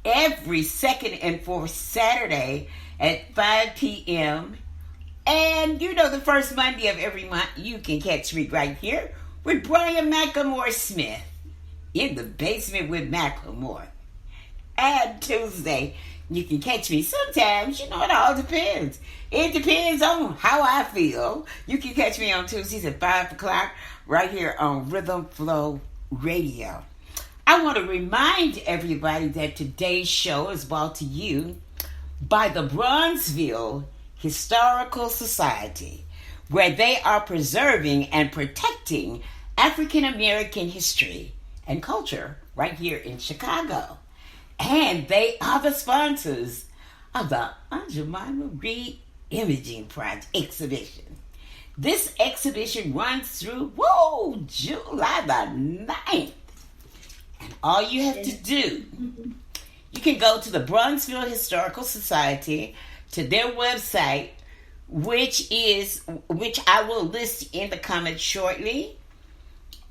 every second and fourth Saturday at 5 p.m. And the first Monday of every month, you can catch me right here with Brian McLemore Smith in the basement with McLemore. And Tuesday, you can catch me sometimes. It all depends. It depends on how I feel. You can catch me on Tuesdays at 5 o'clock right here on Rhythm Flow Radio. I want to remind everybody that today's show is brought to you by the Bronzeville Historical Society, where they are preserving and protecting African American history and culture right here in Chicago. And they are the sponsors of the Jemima ReImaging Project exhibition. This exhibition runs through July the 9th. And all you have to do, you can go to the Bronzeville Historical Society, to their website, which I will list in the comments shortly.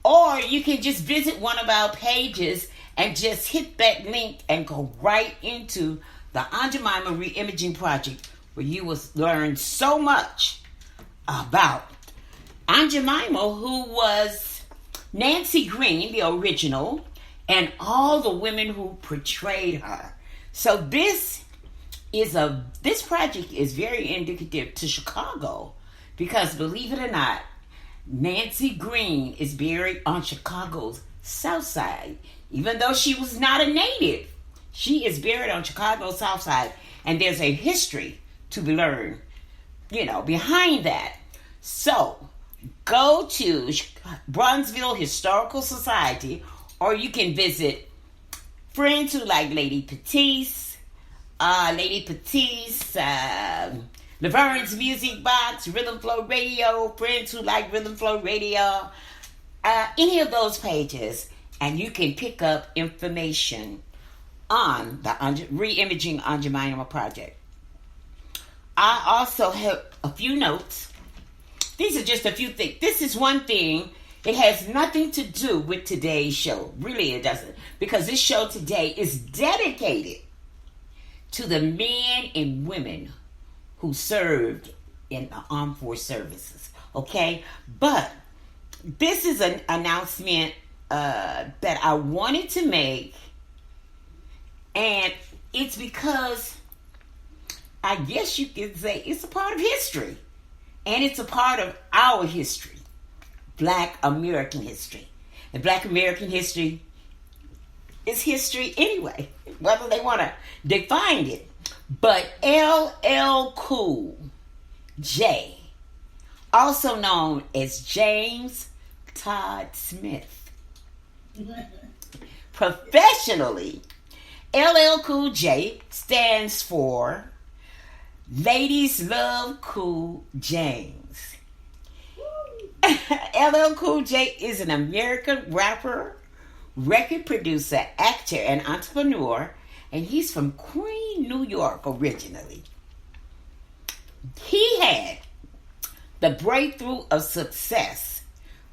Or you can just visit one of our pages and just hit that link and go right into the Jemima ReImaging Project, where you will learn so much about Jemima, who was Nancy Green, the original, and all the women who portrayed her. So this project is very indicative to Chicago, because believe it or not, Nancy Green is buried on Chicago's South Side. Even though she was not a native, she is buried on Chicago's South Side, and there's a history to be learned, behind that. So go to Bronzeville Historical Society, or you can visit friends who like Lady Patice, Laverne's Music Box, Rhythm Flow Radio, friends who like Rhythm Flow Radio, any of those pages, and you can pick up information on the ReImaging Jemima Project. I also have a few notes. These are just a few things. This is one thing. It has nothing to do with today's show. Really, it doesn't. Because this show today is dedicated to the men and women who served in the armed force services. Okay? But this is an announcement that I wanted to make. And it's because I guess you could say it's a part of history. And it's a part of our history. Black American history. And Black American history is history anyway, whether they want to define it. But LL Cool J, also known as James Todd Smith, professionally, LL Cool J stands for Ladies Love Cool James. LL Cool J is an American rapper, record producer, actor, and entrepreneur, and he's from Queens, New York originally. He had the breakthrough of success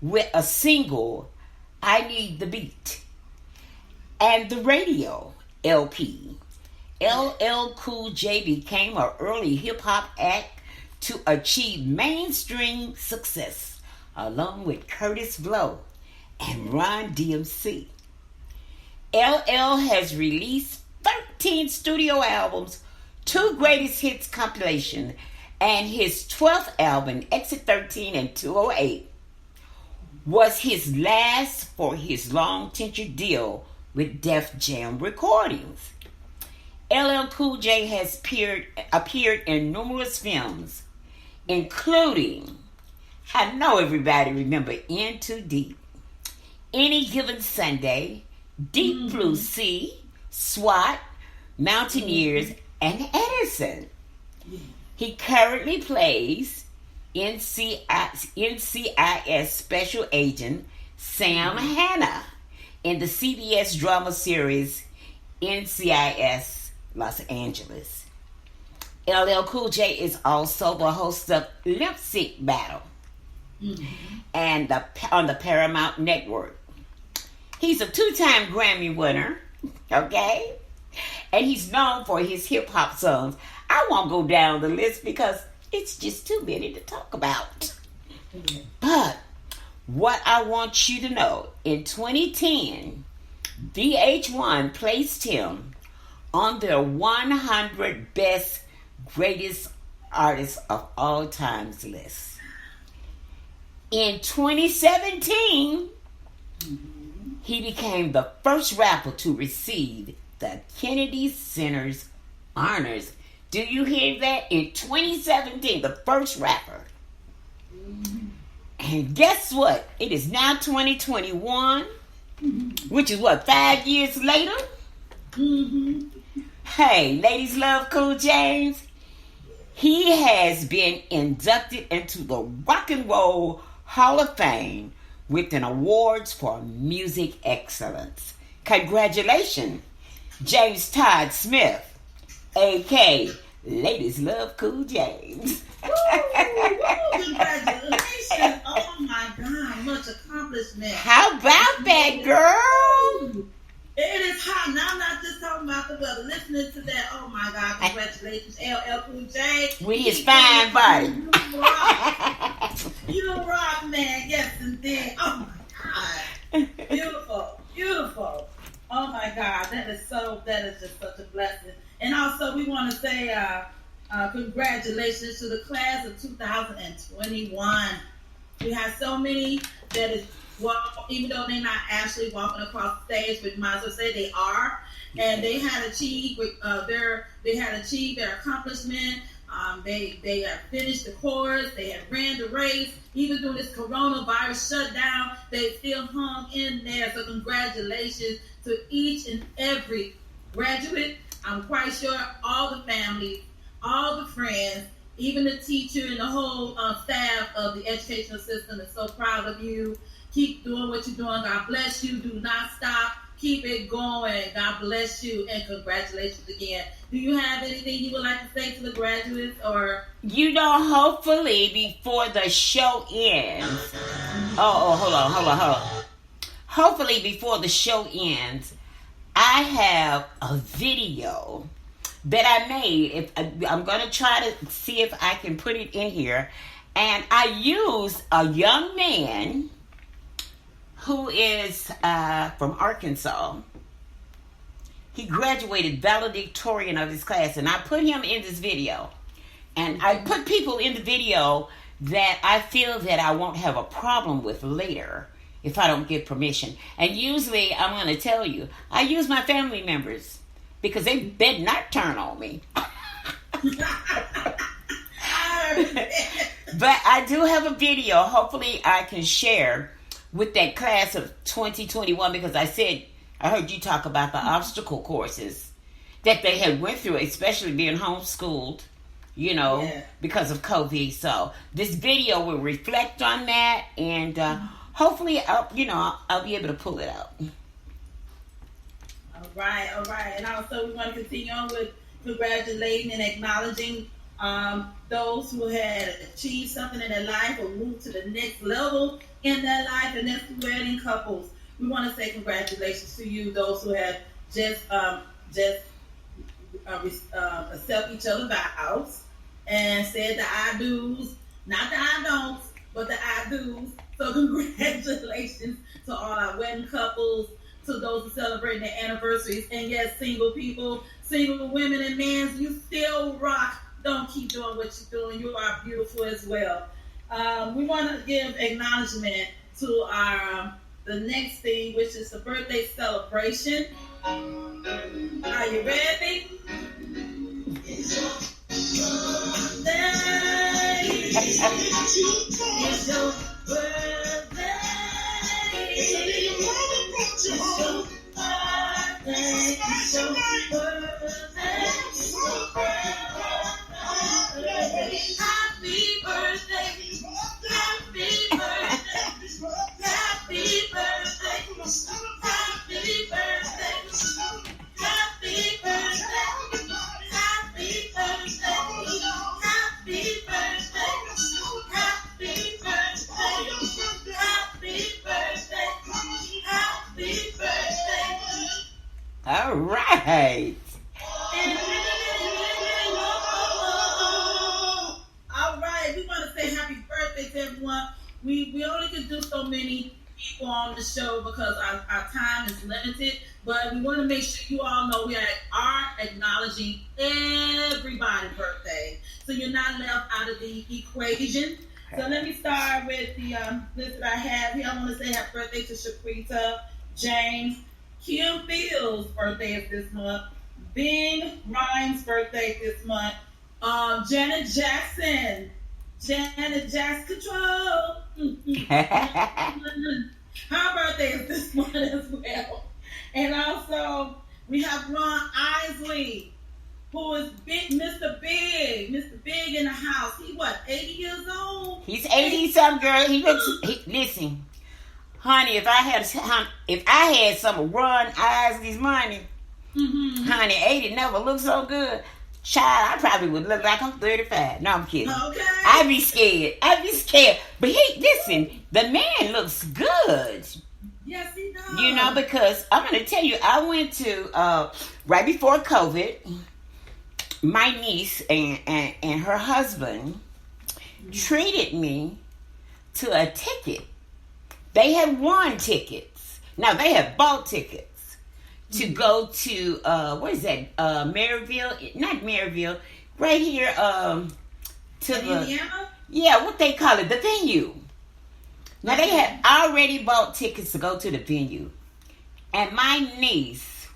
with a single, I Need the Beat, and the radio LP. LL Cool J became an early hip-hop act to achieve mainstream success, along with Curtis Lowe and Run DMC. LL has released 13 studio albums, 2 greatest hits compilation, and his 12th album, Exit 13 and 208, was his last for his long-tenured deal with Def Jam Recordings. LL Cool J has appeared in numerous films, including, I know everybody remember In Too Deep, Any Given Sunday, Deep Blue Sea, SWAT, Mountaineers, and Edison. He currently plays NCIS Special Agent Sam Hanna in the CBS drama series NCIS Los Angeles. LL Cool J is also the host of Lip Sync Battle and on the Paramount Network. He's a 2-time Grammy winner, okay? And he's known for his hip hop songs. I won't go down the list because it's just too many to talk about. But what I want you to know, in 2010, VH1 placed him on their 100 best greatest artists of all times list. In 2017, he became the first rapper to receive the Kennedy Center's honors. Do you hear that? In 2017, the first rapper. And guess what? It is now 2021, which is what, 5 years later? Hey, ladies love Cool James. He has been inducted into the Rock and Roll Hall of Fame with an awards for music excellence. Congratulations, James Todd Smith, a.k.a. Ladies Love Cool James. Congratulations. Oh my God, much accomplishment. How about that, girl? It is hot. Now I'm not just talking about the weather. Listening to that, oh my God, congratulations, LL Cool J. We his fine body. You rock. You rock, man. Yes, indeed. Oh my God. Beautiful. Beautiful. Oh my God. That is just such a blessing. And also we want to say congratulations to the class of 2021. We have so many that is even though they're not actually walking across the stage, but you might as well say they are, and they had achieved their accomplishment. They have finished the course. They have ran the race. Even during this coronavirus shutdown, they still hung in there. So congratulations to each and every graduate. I'm quite sure all the families, all the friends, even the teacher and the whole staff of the educational system is so proud of you. Keep doing what you're doing. God bless you. Do not stop. Keep it going. God bless you. And congratulations again. Do you have anything you would like to say to the graduates? Or hopefully before the show ends. Hold on. Hopefully before the show ends, I have a video that I made. I'm going to try to see if I can put it in here. And I used a young man who is from Arkansas. He graduated valedictorian of his class, and I put him in this video. And I put people in the video that I feel that I won't have a problem with later if I don't get permission. And usually, I'm going to tell you, I use my family members because they better not turn on me. But I do have a video. Hopefully, I can share with that class of 2021, because I heard you talk about the obstacle courses that they had went through, especially being homeschooled, because of COVID. So this video will reflect on that, and hopefully, I'll be able to pull it out. All right. And also, we want to continue on with congratulating and acknowledging those who had achieved something in their life or moved to the next level in their life, and that's the wedding couples. We want to say congratulations to you, those who have just accept each other's vows and said the I do's, not the I don'ts, but the I do's. So congratulations to all our wedding couples, to those who celebrate their anniversaries, and yes, single people, single women and men, you still rock. Don't keep doing what you're doing. You are beautiful as well. We want to give acknowledgement to our the next thing, which is the birthday celebration. Are you ready? It's your birthday. It's your birthday. It's your birthday. It's your birthday. Happy birthday. Happy birthday. Happy birthday. Happy birthday. Happy birthday. Happy birthday. Happy birthday. Happy birthday. Happy birthday. Happy birthday. All right. everyone. We only can do so many people on the show because our time is limited. But we want to make sure you all know we are acknowledging everybody's birthday. So you're not left out of the equation. So let me start with the list that I have here. I want to say happy birthday to Shaquita, James, Kim Fields' birthday is this month. Bing Rhymes' birthday this month. Janet Jackson Control. Her birthday is this month as well. And also, we have Ron Isley, who is Mr. Big in the house. He what, 80 years old? He's 80-something, girl. He looks. Listen, honey, if I had some of Ron Isley's money, honey, 80 never looked so good. Child, I probably would look like I'm 35. No, I'm kidding. Okay. I'd be scared. But listen, the man looks good. Yes, he does. You know, because I'm going to tell you, I went to, right before COVID, my niece and her husband treated me to a ticket. They had won tickets. Now, they have bought tickets to go to, what is that, Maryville? Not Maryville. Right here, to Indiana? Yeah, what they call it, the venue. Now, they had already bought tickets to go to the venue. And my niece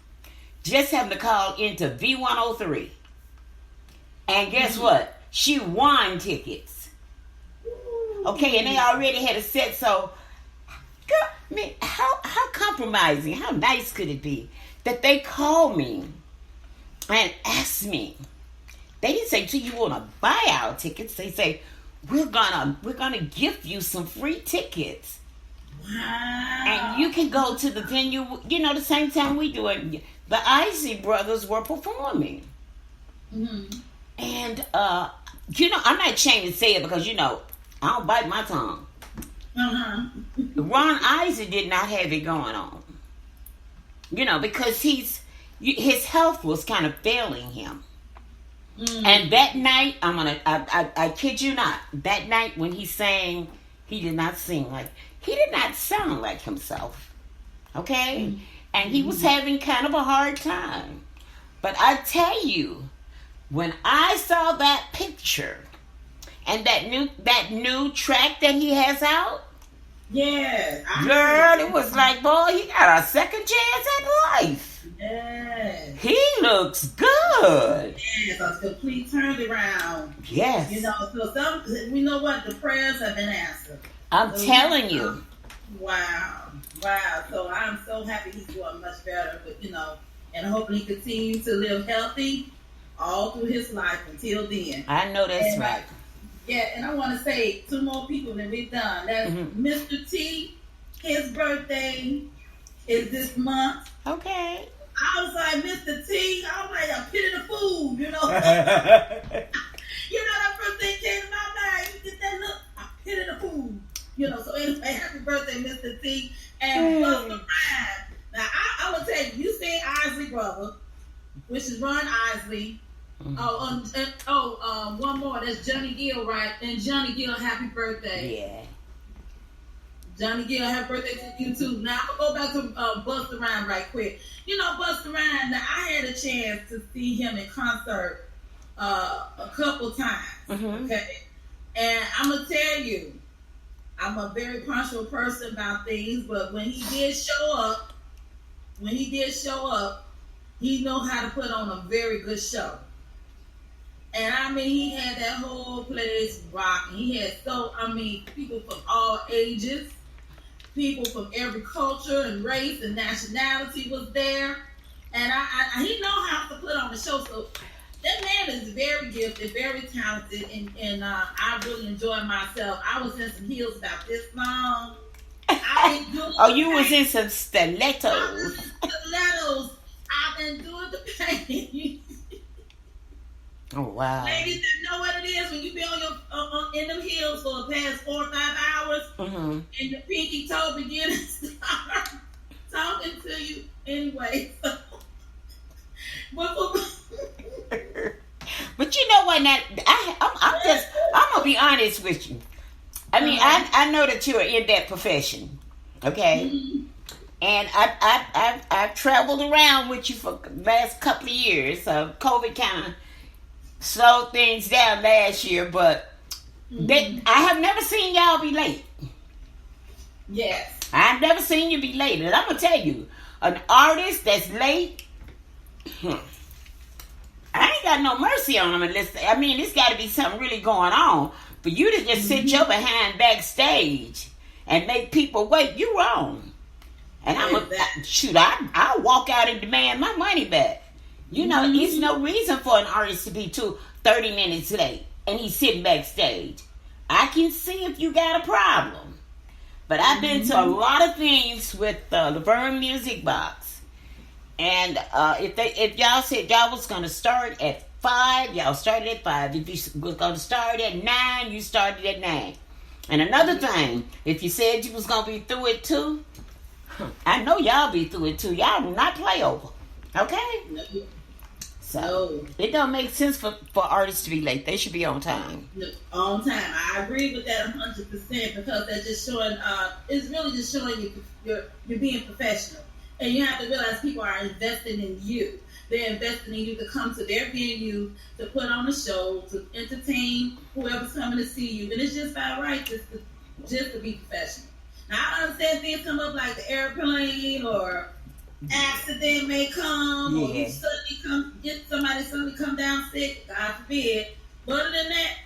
just happened to call into V103. And guess what? She won tickets. Okay, and they already had a set, so... Girl, I mean, how compromising, how nice could it be that they call me and ask me? They didn't say, "Do you want to buy our tickets?" They say, "We're gonna gift you some free tickets, and you can go to the venue. You know, the same time we do it." The Isley brothers were performing, and you know, I'm not ashamed to say it because I don't bite my tongue. Ron Isley did not have it going on, because his health was kind of failing him. And that night, I kid you not, that night when he sang, he did not sound like himself. Okay? And he was having kind of a hard time. But I tell you, when I saw that picture and that new track that he has out, yes, girl, it was like, boy, he got a second chance at life. Yes. He looks good. Yes, a complete turnaround. Yes. So we know what, the prayers have been answered. I'm telling you. Wow. So I'm so happy he's doing much better, but and hopefully he continues to live healthy all through his life until then. I know that's right. Yeah, and I want to say 2 more people that we've done. That's Mr. T. His birthday is this month. Okay. I was like, Mr. T, I was like a pit of the food, that first thing came to my mind. You get that look, a pit of the food. So anyway, happy birthday, Mr. T. And Buster Rhymes. Now, I will tell you, you say Isley brother, which is Ron Isley. One more. That's Johnny Gill, right? And Johnny Gill, happy birthday. Yeah. Johnny Gill, happy birthday to you too. Now I'm gonna go back to Busta Rhymes right quick. Busta Rhymes. Now I had a chance to see him in concert a couple times. Okay, and I'm gonna tell you, I'm a very partial person about things, but when he did show up, he know how to put on a very good show. And he had that whole place rocking. He had people from all ages, people from every culture and race and nationality was there. And he know how to put on the show. So that man is very gifted, very talented, and I really enjoyed myself. I was in some heels about this long. You was in some stilettos. I've been doing the pain. Oh wow! Ladies that know what it is when you be on your in them heels for the past 4 or 5 hours, and your pinky toe begins to start talking to you anyway. But you know what? Now I'm gonna be honest with you. I mean, I know that you're in that profession, okay? Mm-hmm. And I've traveled around with you for the last couple of years. COVID kind of slowed things down last year, but I have never seen y'all be late. Yes. I've never seen you be late. And I'm going to tell you, an artist that's late, I ain't got no mercy on them unless, I mean, it's got to be something really going on. For you to just sit your behind backstage and make people wait, you wrong. And I'll walk out and demand my money back. You know, there's no reason for an artist to be 30 minutes late and he's sitting backstage. I can see if you got a problem. But I've been to a lot of things with the Laverne Music Box. And if y'all said y'all was going to start at 5, y'all started at 5. If you was going to start at 9, you started at 9. And another thing, if you said you was going to be through at 2, I know y'all be through it too. Y'all do not play over. Okay? No. So, it don't make sense for artists to be late. They should be on time. No, on time. I agree with that 100% because that's just showing, it's really just showing you're being professional. And you have to realize people are investing in you. They're investing in you to come to their venue, to put on a show, to entertain whoever's coming to see you. And it's just about right just to be professional. Now, I understand things come up like the airplane or accident may come, or you suddenly come down sick, God forbid. But other than that,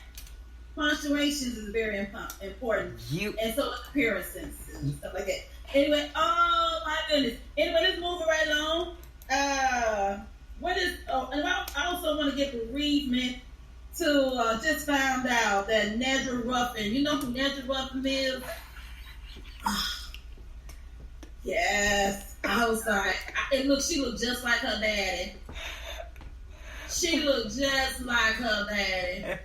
punctuations is very important. And so appearances and stuff like that. Anyway, oh my goodness. Anyway, let's move it right along. And I also want to get bereavement to just found out that Nedra Ruffin, you know who Nedra Ruffin is? Yes, I was like, she looked just like her daddy. She looked just like her daddy.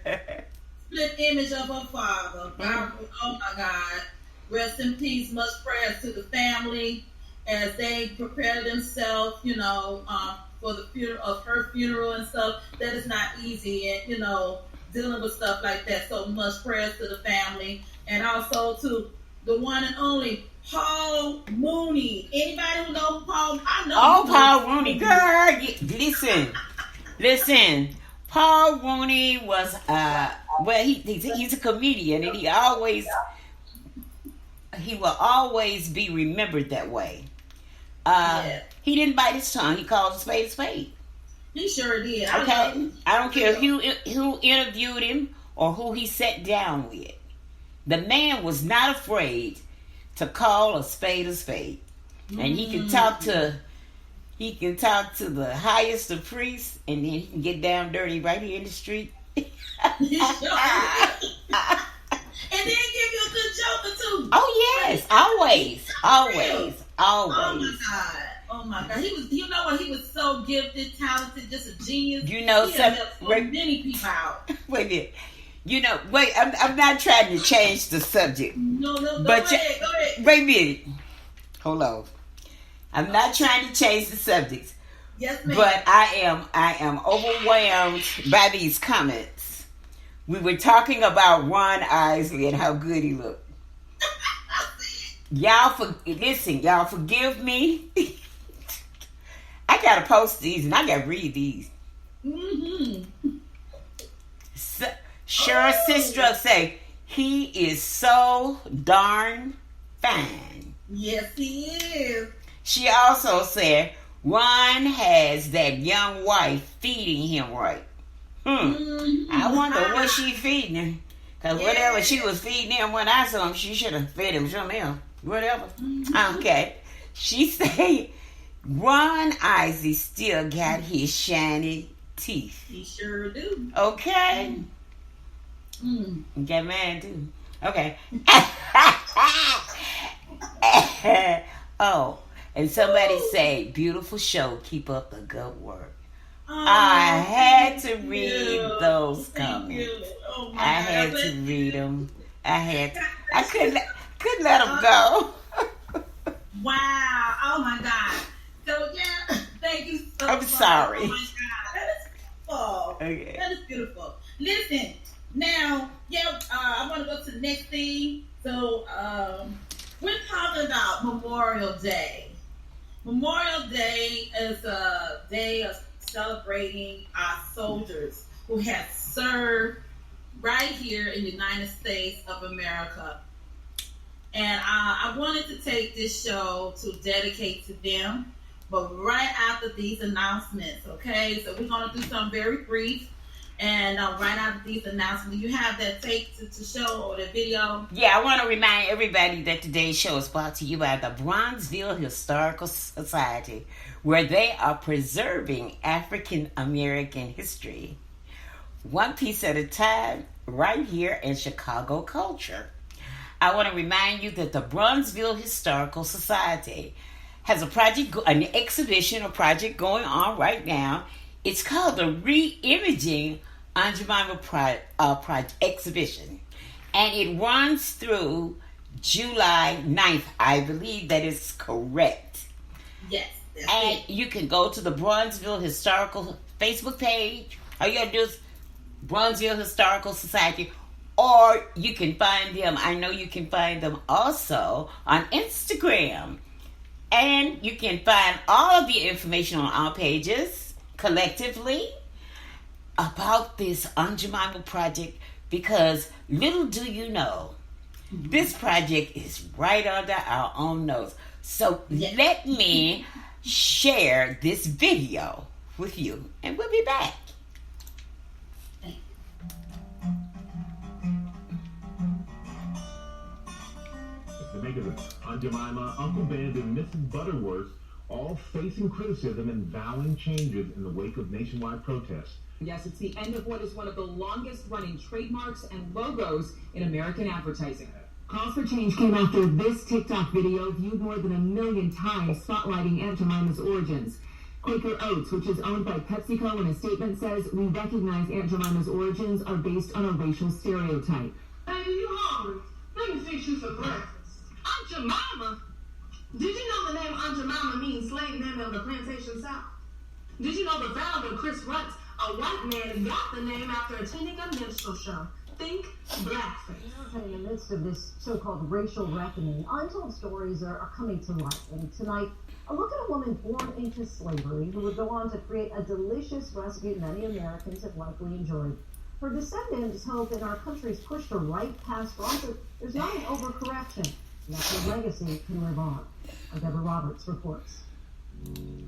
Split image of her father. Oh my God. Rest in peace. Much prayers to the family as they prepare themselves, for the funeral of her funeral and stuff. That is not easy, and dealing with stuff like that. So much prayers to the family, and also to the one and only Paul Mooney. Anybody who knows Paul? I know. Oh, Paul Mooney, girl. Listen. Paul Mooney was he's a comedian, and he will always be remembered that way. He didn't bite his tongue. He called a spade a spade. He sure did. Okay, I don't care who interviewed him or who he sat down with. The man was not afraid to call a spade, and he can talk to the highest of priests, and then he can get down dirty right here in the street. And then give you a good joke or two. Oh yes, always. Oh my God. He was. You know what? He was so gifted, talented, just a genius. He helped many people out. Wait a minute. I'm not trying to change the subject. No. Go ahead. Wait a minute. Hold on. I'm not trying to change the subject. Yes, ma'am. But I am overwhelmed by these comments. We were talking about Ron Isley and how good he looked. Y'all forgive me. I gotta post these and I gotta read these. Cheryl Sistruck say he is so darn fine. Yes, he is. She also said Ron has that young wife feeding him right. I wonder what she feeding him. Because whatever she was feeding him when I saw him, she should have fed him something else. Whatever. Okay. She say Ron Isley still got his shiny teeth. He sure do. Okay. Got mine too. Okay. Oh, and somebody say, beautiful show. Keep up the good work. I had to read those comments. Oh I had to read them. I couldn't let them go. Wow. Oh my God. So yeah, thank you so much. I'm sorry. Oh my God. That is beautiful. Okay. That is beautiful. Listen, Now, I want to go to the next thing. So, we're talking about Memorial Day. Memorial Day is a day of celebrating our soldiers who have served right here in the United States of America. And I wanted to take this show to dedicate to them, but right after these announcements, okay? So we're going to do something very brief. And right after these announcements, you have that tape to show or the video? Yeah, I want to remind everybody that today's show is brought to you by the Bronzeville Historical Society, where they are preserving African American history, one piece at a time, right here in Chicago culture. I want to remind you that the Bronzeville Historical Society has a project, an exhibition or project going on right now. It's called the ReImaging Jemima project exhibition, and it runs through July 9th. I believe that is correct. Yes. And you can go to the Bronzeville Historical Facebook page. All you gotta do is Bronzeville Historical Society, or you can find them. I know you can find them also on Instagram, and you can find all of the information on our pages collectively about this Jemima project, because little do you know, this project is right under our own nose. So let me share this video with you, and we'll be back. The negatives on Jemima, Uncle Ben, and Mrs. Butterworth all facing criticism and vowing changes in the wake of nationwide protests. Yes, it's the end of what is one of the longest-running trademarks and logos in American advertising. Calls for change came after this TikTok video viewed more than 1 million times, spotlighting Aunt Jemima's origins. Quaker Oats, which is owned by PepsiCo, in a statement says, "We recognize Aunt Jemima's origins are based on a racial stereotype." Hey, you hungry? Let me fix you some breakfast. Aunt Jemima? Did you know the name Aunt Jemima means slave mammy of the plantation south? Did you know the founder, Chris Rutz, a white man, got the name after attending a minstrel show? Think blackface. In the midst of this so-called racial reckoning, untold stories are coming to light. And tonight, a look at a woman born into slavery who would go on to create a delicious recipe many Americans have likely enjoyed. Her descendants hope in our country's push to right past wrongs, there's not an overcorrection, and that her legacy can live on. Deborah Roberts reports.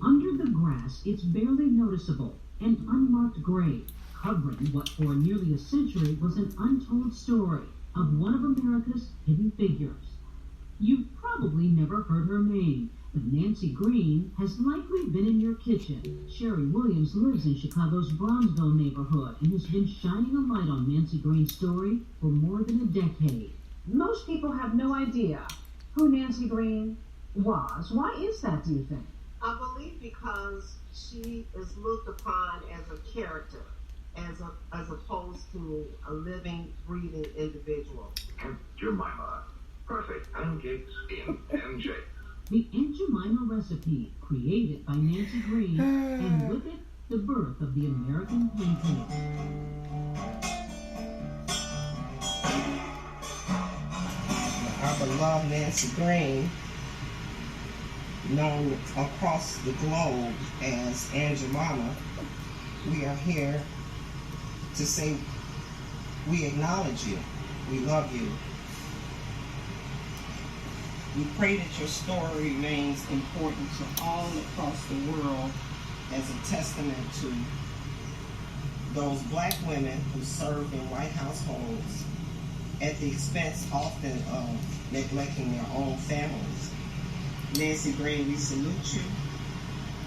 Under the grass, it's barely noticeable, an unmarked grave, covering what for nearly a century was an untold story of one of America's hidden figures. You've probably never heard her name, but Nancy Green has likely been in your kitchen. Sherry Williams lives in Chicago's Bronzeville neighborhood and has been shining a light on Nancy Green's story for more than a decade. Most people have no idea who Nancy Green was. Why is that, do you think? I believe because she is looked upon as a character, as opposed to a living, breathing individual. Aunt Jemima, perfect pancakes in MJ. The Aunt Jemima recipe, created by Nancy Green, and with it, the birth of the American pancake. Our beloved Nancy Green, known across the globe as Aunt Jemima, we are here to say we acknowledge you, we love you. We pray that your story remains important to all across the world as a testament to those black women who served in white households at the expense often of neglecting their own families. Nancy Green, we salute you,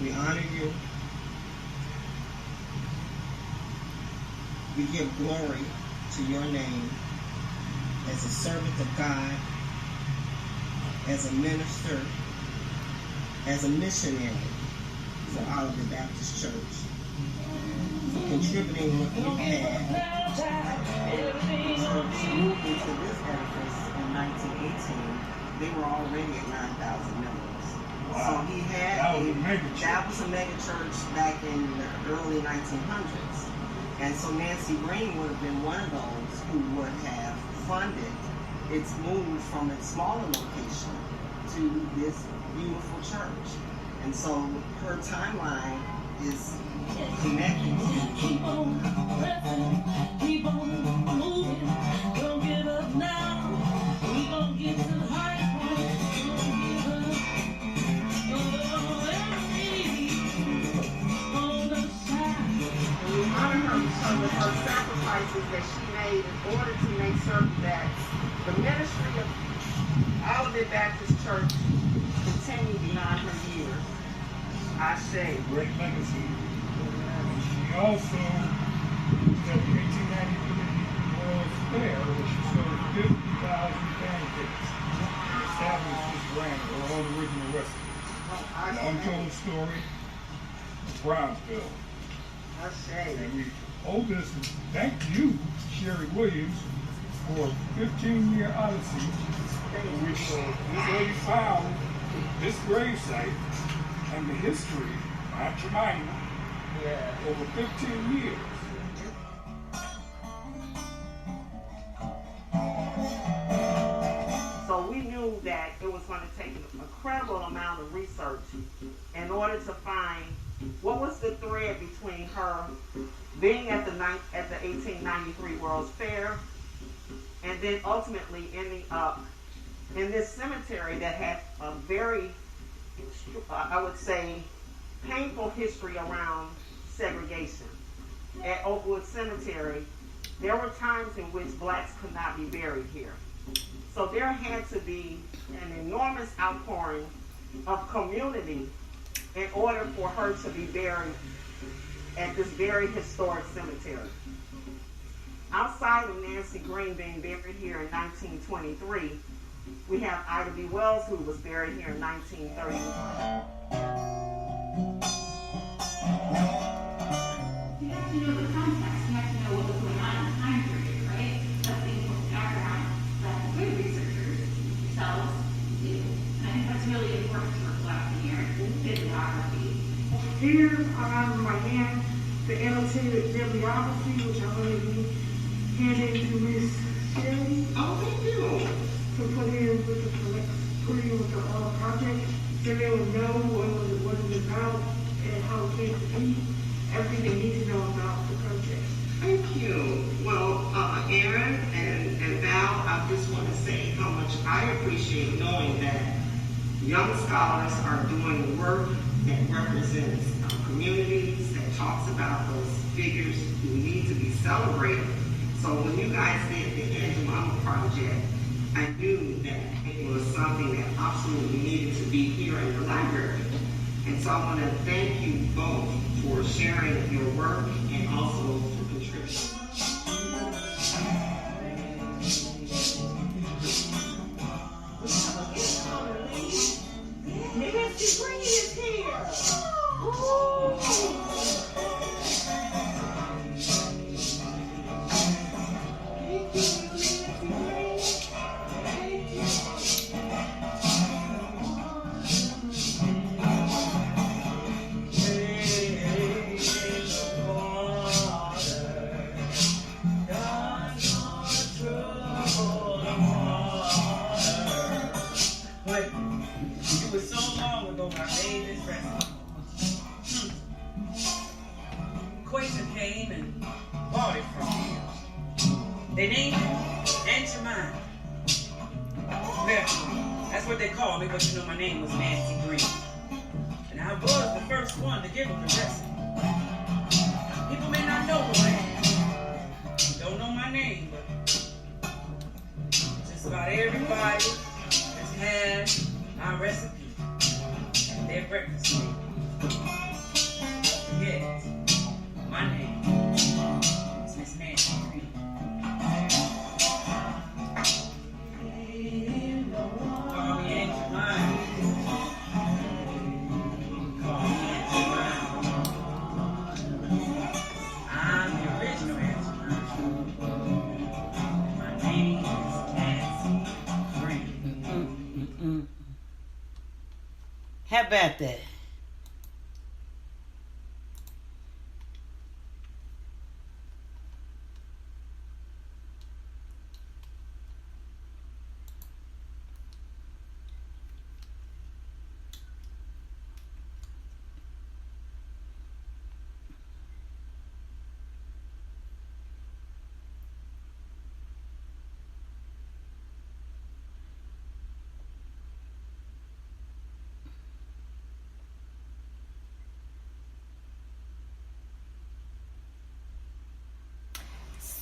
we honor you, we give glory to your name as a servant of God, as a minister, as a missionary for Oliver Baptist Church, for contributing what you had. Church moved into this edifice in 1918. They were already at 9,000 members. Wow. So he had that was a mega church back in the early 1900s. And so Nancy Green would have been one of those who would have funded its move from its smaller location to this beautiful church. And so her timeline is connected to keep on pressing, keep on moving, don't give up now. We gon' get to the high point. Don't give up. Oh, on the side. We honor her because of her sacrifices that she made in order to make certain that the ministry of Olivet Baptist Church continued beyond her years. I say. Great legacy. And she also at the 1893 World's Fair, where she sold 50,000 pancakes, and established this brand of her own original recipe. An untold story of Bronzeville. I say. And we owe this thank you, Sherry Williams, for a 15-year odyssey in which this lady found this gravesite and the history of Aunt Jemima over 15 years. So we knew that it was going to take an incredible amount of research in order to find what was the thread between her being at the 1893 World's Fair and then ultimately ending up in this cemetery that had a very, I would say, painful history around segregation. At Oakwood Cemetery, there were times in which blacks could not be buried here. So there had to be an enormous outpouring of community in order for her to be buried at this very historic cemetery. Outside of Nancy Green being buried here in 1923, we have Ida B. Wells, who was buried here in 1931. You have to know the context. You have to know what was going on in the time period, right? That's the important background that good researchers themselves do. And I think that's really important to reflect in your bibliography. Here I have in my hand the annotated bibliography, which I'm going to be handing to Miss Sherry. Oh, thank you. To put in with the project, so they would know what it was about and how it came to be, everything they need to know about the project. Thank you. Well, Aaron and Val, I just want to say how much I appreciate knowing that young scholars are doing work that represents communities, that talks about those figures who need to be celebrated. So when you guys did the Aunt Jemima project, I knew that it was something that absolutely needed to be here in the library. And so I want to thank you both for sharing your work and also for contributing. Nancy Green is here! Came and bought it from me. They named it Aunt Jemima. Well, that's what they call me, but you know my name was Nancy Green. And I was the first one to give them the recipe. People may not know who I am. Don't know my name, but just about everybody has had my recipe at their breakfast table. Yes. My name is Miss Nancy Green. Call me Aunt Jemima. Call me Aunt Jemima. I'm the original Aunt Jemima. My name is Nancy Green. How about that?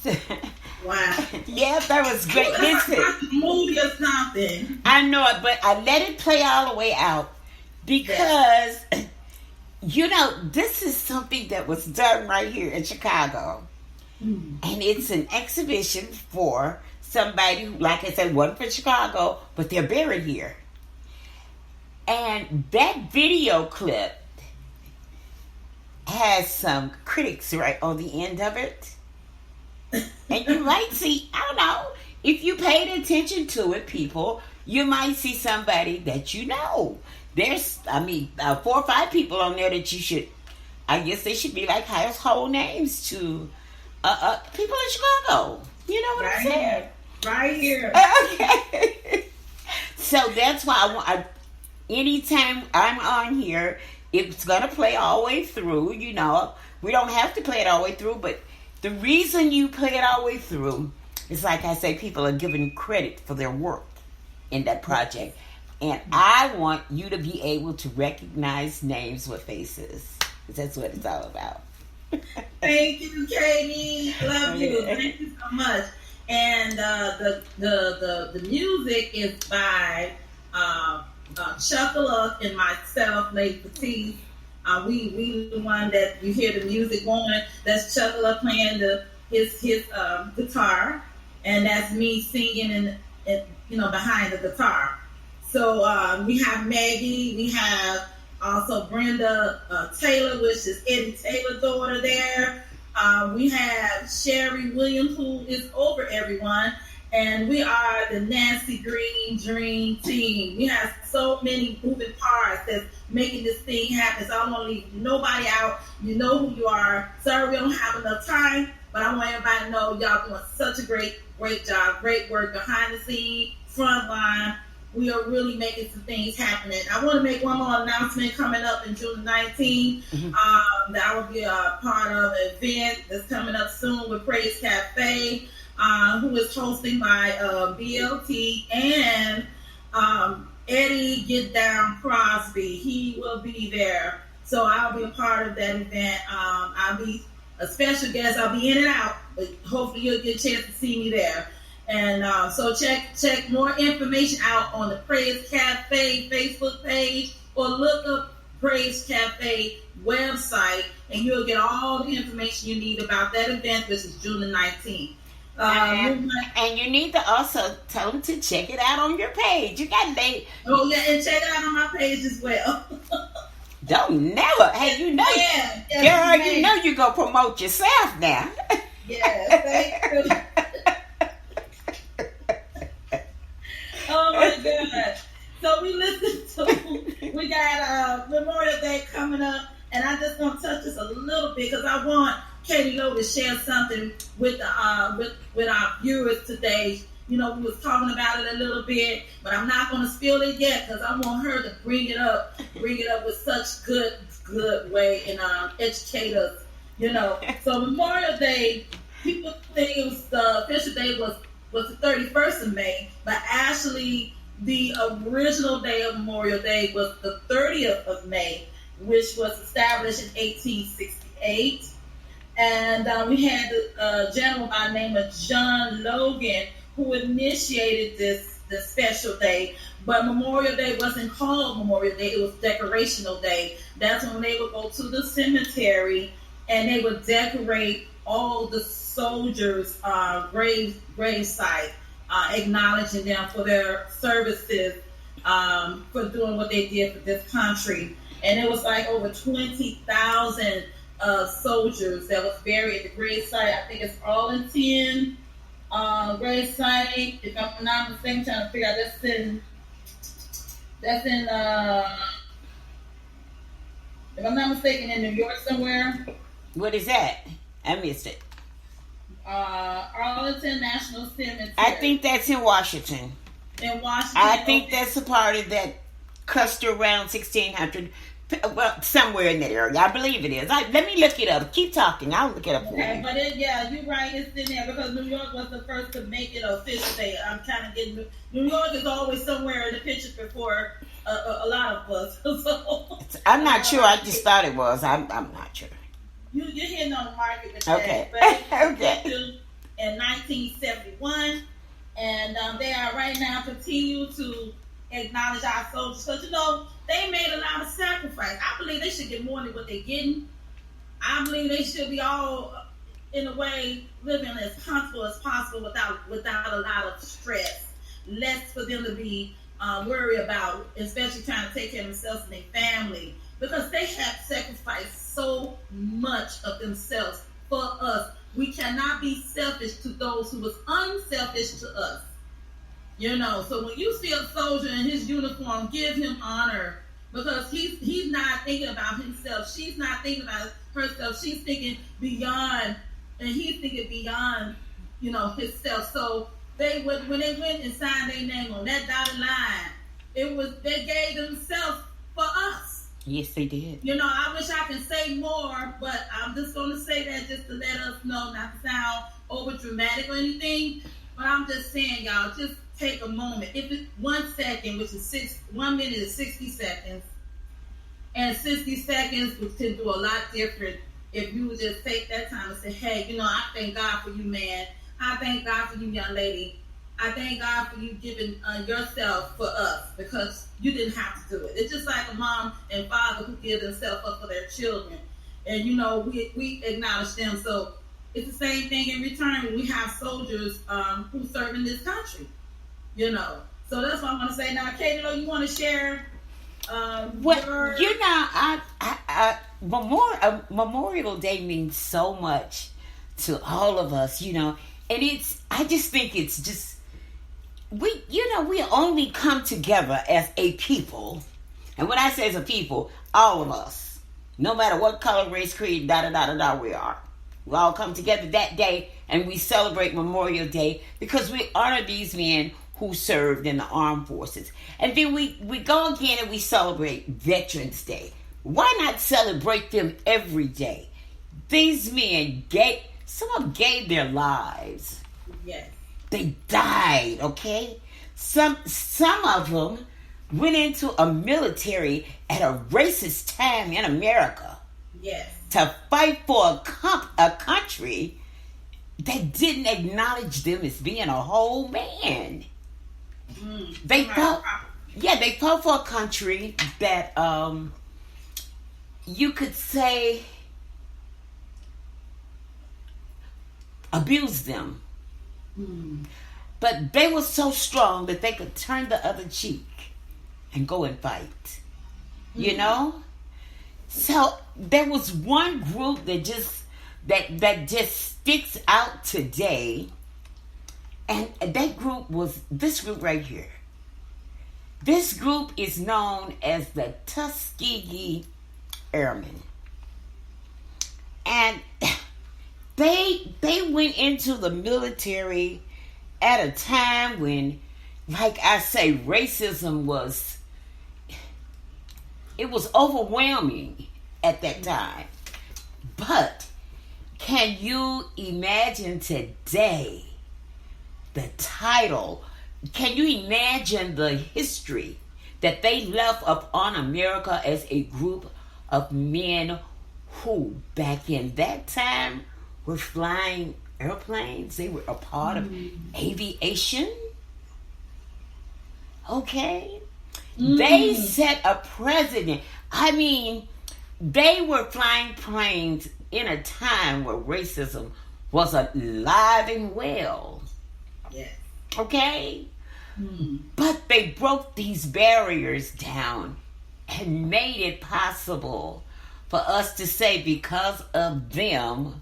Wow. Yeah, that was great. Listen, movie or something. I know it, but I let it play all the way out because, this is something that was done right here in Chicago. And it's an exhibition for somebody who, like I said, wasn't from Chicago, but they're buried here. And that video clip has some critics right on the end of it. And you might see, I don't know, if you paid attention to it, people, you might see somebody that you know. There's, 4 or 5 people on there that you should, I guess they should be like household names to people in Chicago. You know what I'm saying? Right here. Okay. So that's why anytime I'm on here, it's going to play all the way through, We don't have to play it all the way through, but the reason you play it all the way through is, like I say, people are given credit for their work in that project. And I want you to be able to recognize names with faces. That's what it's all about. Thank you, Katie. Love you. Thank you so much. And the music is by Chuckle and myself, Lady Patice. We the one that you hear the music going. That's Chuckle playing his guitar, and that's me singing and behind the guitar. So we have Maggie. We have also Brenda Taylor, which is Eddie Taylor's daughter there. We have Sherry Williams, who is over everyone. And we are the Nancy Green Dream Team. We have so many moving parts that's making this thing happen. So I don't want to leave nobody out. You know who you are. Sorry we don't have enough time, but I want everybody to know y'all doing such a great job, great work behind the scenes, front line. We are really making some things happening. I want to make one more announcement coming up in June 19th. That will be a part of an event that's coming up soon with Praise Cafe. Who is hosting by BLT and Eddie Get Down Crosby. He will be there. So I'll be a part of that event. I'll be a special guest. I'll be in and out, but hopefully you'll get a chance to see me there. And so check more information out on the Praise Cafe Facebook page or look up Praise Cafe website and you'll get all the information you need about that event, which is June the 19th. And you need to also tell them to check it out on your page. You got late. Oh yeah, and check it out on my page as well. Don't never. Hey, girl, you know you go promote yourself now. Yeah, thank you. Oh my God. So we got Memorial Day coming up, and I just want to touch this a little bit because I want Katie Lowe to share something with our viewers today. We was talking about it a little bit, but I'm not going to spill it yet because I want her to bring it up with such good way and educate us. So Memorial Day, people think it was the official day was the 31st of May, but actually the original day of Memorial Day was the 30th of May, which was established in 1868. And we had a gentleman by the name of John Logan who initiated this special day. But Memorial Day wasn't called Memorial Day, it was Decorational Day. That's when they would go to the cemetery and they would decorate all the soldiers' grave site, acknowledging them for their services, for doing what they did for this country. And it was like over 20,000 soldiers that was buried at the grave site. I think it's Arlington grave site. If I'm not mistaken, I'm trying to figure out that's in if I'm not mistaken, in New York somewhere. What is that? I missed it. Arlington National Cemetery. I think that's in Washington. In Washington. I think that's a part of that cluster around 1600. Well, somewhere in that area. I believe it is. Let me look it up. Keep talking. I'll look it up for you. But you're right. It's in there because New York was the first to make it official day. I'm kind of getting... New York is always somewhere in the picture before a lot of us. So, I'm not sure. I just thought it was. I'm not sure. You're hitting on the market with okay. that. But okay. in 1971. And they are right now continue to acknowledge our soldiers. Because, you know, they made a lot of sacrifice. I believe they should get more than what they're getting. I believe they should be all, in a way, living as comfortable as possible without a lot of stress. Less for them to be worried about, especially trying to take care of themselves and their family. Because they have sacrificed so much of themselves for us. We cannot be selfish to those who was unselfish to us. You know, so when you see a soldier in his uniform, give him honor. Because he's not thinking about himself. She's not thinking about herself. She's thinking beyond, and he's thinking beyond, you know, himself. So when they went and signed their name on that dotted line, they gave themselves for us. Yes, they did. You know, I wish I could say more, but I'm just going to say that just to let us know, not to sound over dramatic or anything. But I'm just saying, y'all, just take a moment. If it's 1 second, which is 1 minute is 60 seconds, and 60 seconds can do a lot different if you would just take that time and say, hey, you know, I thank God for you, man. I thank God for you, young lady. I thank God for you giving yourself for us, because you didn't have to do it. It's just like a mom and father who give themselves up for their children. And, you know, we acknowledge them. So it's the same thing in return when we have soldiers who serve in this country, you know. So that's what I'm going to say. Now, Kate, you know, you want to share well, you know, Memorial Day means so much to all of us, you know. And I just think it's just, we only come together as a people. And when I say as a people, all of us, no matter what color, race, creed, we are. We all come together that day and we celebrate Memorial Day because we honor these men who served in the armed forces. And then we go again and we celebrate Veterans Day. Why not celebrate them every day? These men some of them gave their lives. Yes. They died, okay? Some of them went into a military at a racist time in America. Yes. To fight for a country that didn't acknowledge them as being a whole man. They fought for a country that you could say abused them. But they were so strong that they could turn the other cheek and go and fight. You know? So there was one group that just sticks out today. And that group was this group right here. This group is known as the Tuskegee Airmen. And they went into the military at a time when, like I say, racism was overwhelming at that time. But can you imagine today the title? Can you imagine the history that they left upon America as a group of men who, back in that time, were flying airplanes? They were a part of aviation. Okay? They set a precedent. I mean, they were flying planes in a time where racism was alive and well. Yes. Okay? But they broke these barriers down and made it possible for us to say, because of them,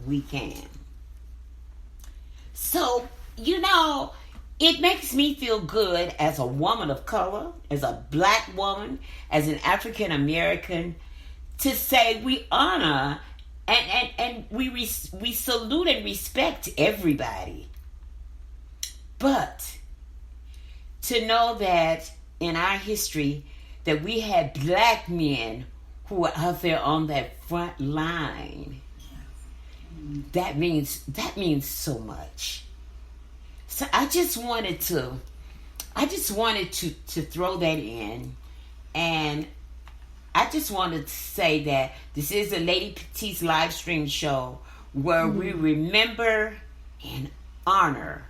we can. So, you know, it makes me feel good as a woman of color, as a black woman, as an African American, to say we honor and we salute and respect everybody. But to know that in our history that we had black men who were out there on that front line, that means so much. So I just wanted to throw that in, and I just wanted to say that this is a Lady Patice live stream show where we remember and honor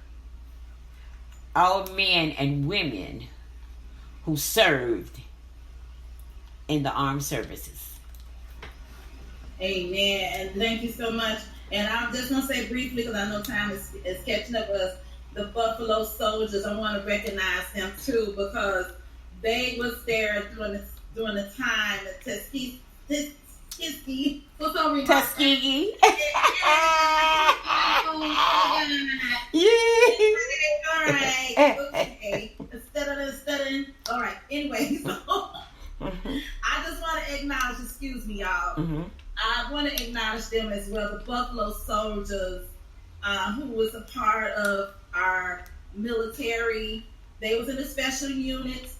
our men and women who served in the armed services. Amen. And thank you so much. And I'm just going to say briefly, because I know time is catching up with us, the Buffalo Soldiers. I want to recognize them too, because they was there during the time at Tuskegee. For some reason. Tuskegee. All right. Okay. Stuttering. All right. Anyway, so I just want to acknowledge, excuse me, y'all. Mm-hmm. I want to acknowledge them as well, the Buffalo Soldiers, who was a part of our military. They was in the special units.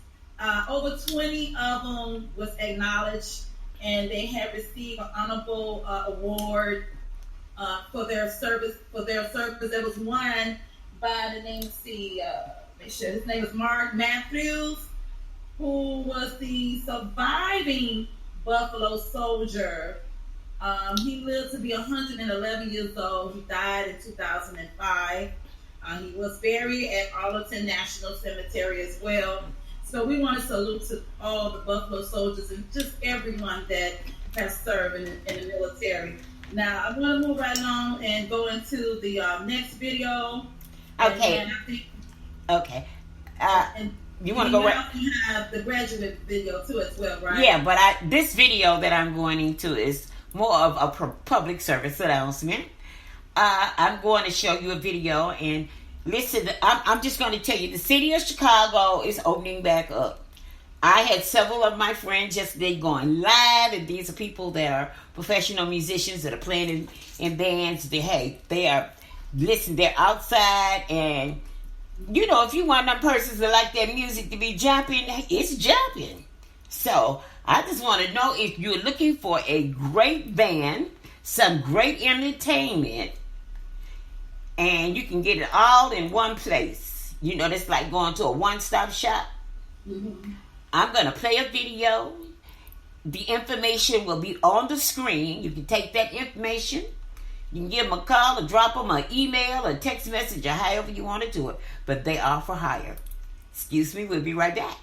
Over 20 of them was acknowledged, and they have received an honorable award for their service. There was one by the name, his name was Mark Matthews, who was the surviving Buffalo Soldier. He lived to be 111 years old. He died in 2005. He was buried at Arlington National Cemetery as well. So we want to salute to all the Buffalo Soldiers and just everyone that has served in the military. Now, I'm going to move right along and go into the next video. Okay. Okay. And you want to go right? We have the graduate video too as well, right? Yeah, but this video that I'm going into is more of a public service announcement. I'm going to show you a video, and listen, I'm just going to tell you, the city of Chicago is opening back up. I had several of my friends yesterday going live, and these are people that are professional musicians that are playing in bands. They're outside, and you know, if you want them persons that like their music to be jumping, it's jumping. So I just want to know if you're looking for a great band, some great entertainment, and you can get it all in one place. You know, that's like going to a one-stop shop. Mm-hmm. I'm going to play a video. The information will be on the screen. You can take that information. You can give them a call or drop them an email or text message or however you want to do it. But they are for hire. Excuse me, we'll be right back.